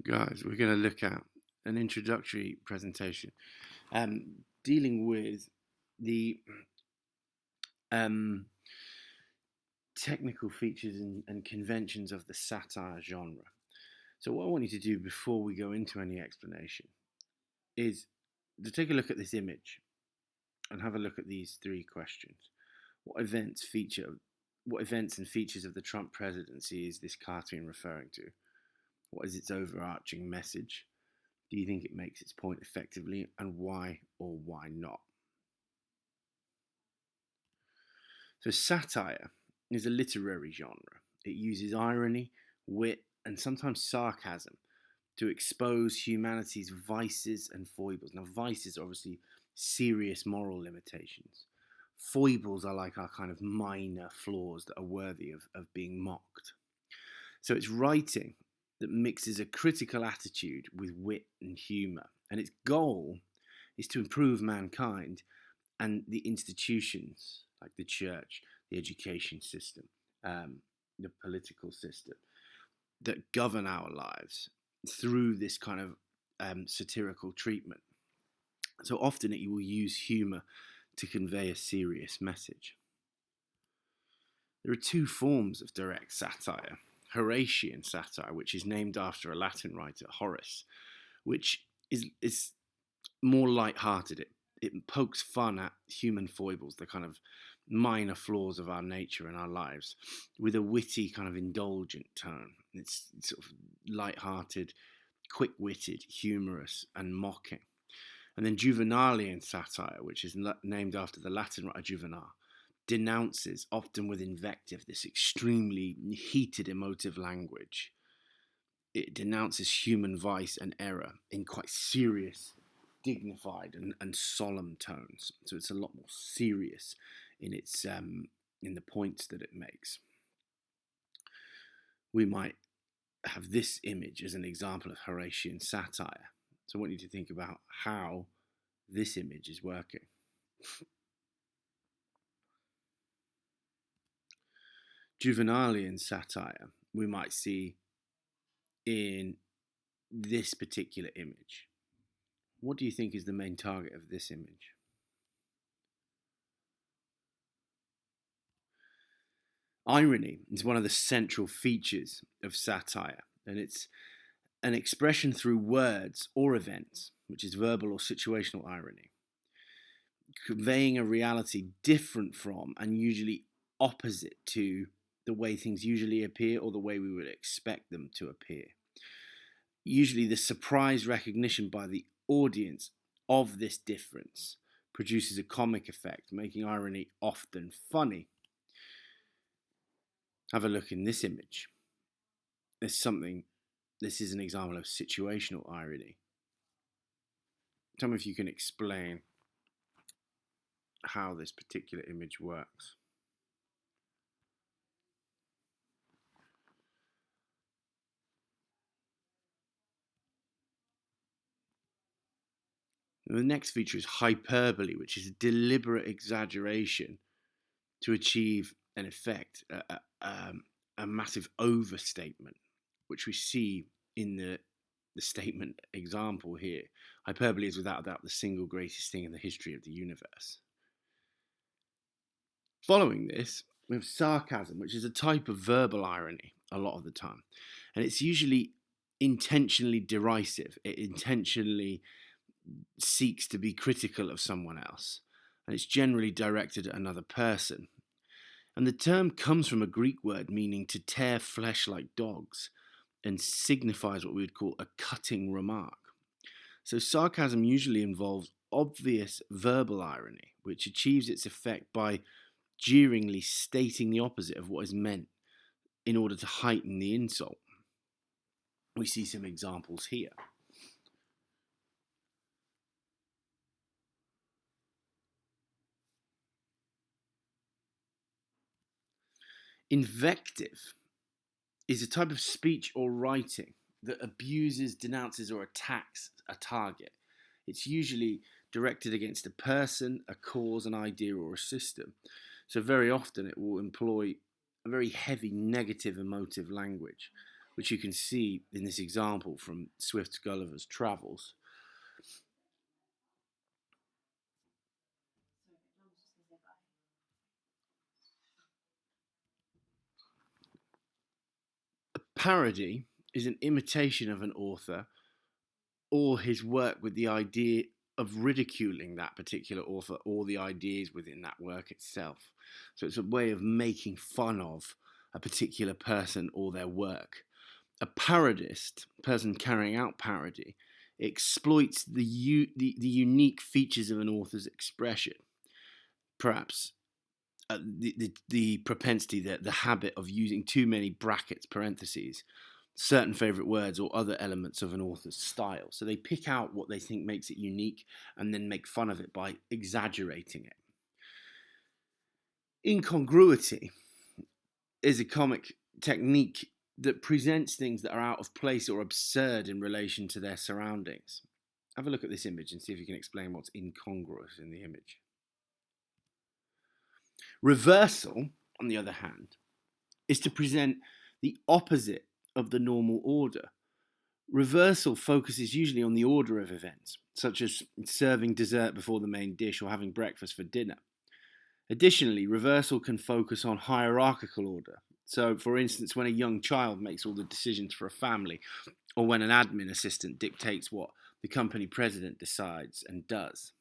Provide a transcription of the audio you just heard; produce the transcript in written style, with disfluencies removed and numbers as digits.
Guys, we're going to look at an introductory presentation dealing with the technical features and conventions of the satire genre. So what I want you to do before we go into any explanation is to take a look at this image and have a look at these three questions. What events and features of the Trump presidency is this cartoon referring to? What is its overarching message? Do you think it makes its point effectively, and why or why not? So satire is a literary genre. It uses irony, wit, and sometimes sarcasm to expose humanity's vices and foibles. Now, vices are obviously serious moral limitations. Foibles are like our kind of minor flaws that are worthy of being mocked. So it's writing that mixes a critical attitude with wit and humour. And its goal is to improve mankind and the institutions like the church, the education system, the political system that govern our lives through this kind of satirical treatment. So often it will use humour to convey a serious message. There are two forms of direct satire. Horatian satire, which is named after a Latin writer, Horace, which is more light-hearted. It pokes fun at human foibles, the kind of minor flaws of our nature and our lives, with a witty, kind of indulgent tone. It's sort of light-hearted, quick-witted, humorous, and mocking. And then Juvenalian satire, which is named after the Latin writer Juvenal, denounces, often with invective, this extremely heated emotive language. It denounces human vice and error in quite serious, dignified and solemn tones. So it's a lot more serious in its in the points that it makes. We might have this image as an example of Horatian satire. So I want you to think about how this image is working. Juvenalian satire we might see in this particular image. What do you think is the main target of this image? Irony is one of the central features of satire, and it's an expression through words or events, which is verbal or situational irony, conveying a reality different from and usually opposite to the way things usually appear or the way we would expect them to appear. Usually the surprise recognition by the audience of this difference produces a comic effect, making irony often funny. Have a look in this image. This is an example of situational irony. Tell me if you can explain how this particular image works. The next feature is hyperbole, which is deliberate exaggeration to achieve an effect, a massive overstatement, which we see in the statement example here. Hyperbole is without a doubt the single greatest thing in the history of the universe. Following this, we have sarcasm, which is a type of verbal irony a lot of the time. And it's usually intentionally derisive. It intentionally seeks to be critical of someone else, and it's generally directed at another person. And the term comes from a Greek word meaning to tear flesh like dogs, and signifies what we would call a cutting remark. So sarcasm usually involves obvious verbal irony, which achieves its effect by jeeringly stating the opposite of what is meant in order to heighten the insult. We see some examples here. Invective is a type of speech or writing that abuses, denounces, or attacks a target. It's usually directed against a person, a cause, an idea, or a system. So very often it will employ a very heavy negative emotive language, which you can see in this example from Swift's Gulliver's Travels. A parody is an imitation of an author or his work with the idea of ridiculing that particular author or the ideas within that work itself. So it's a way of making fun of a particular person or their work. A parodist, person carrying out parody, exploits the unique features of an author's expression. Perhaps the propensity, the habit of using too many brackets, parentheses, certain favourite words or other elements of an author's style. So they pick out what they think makes it unique and then make fun of it by exaggerating it. Incongruity is a comic technique that presents things that are out of place or absurd in relation to their surroundings. Have a look at this image and see if you can explain what's incongruous in the image. Reversal, on the other hand, is to present the opposite of the normal order. Reversal focuses usually on the order of events, such as serving dessert before the main dish or having breakfast for dinner. Additionally, reversal can focus on hierarchical order. So, for instance, when a young child makes all the decisions for a family, or when an admin assistant dictates what the company president decides and does.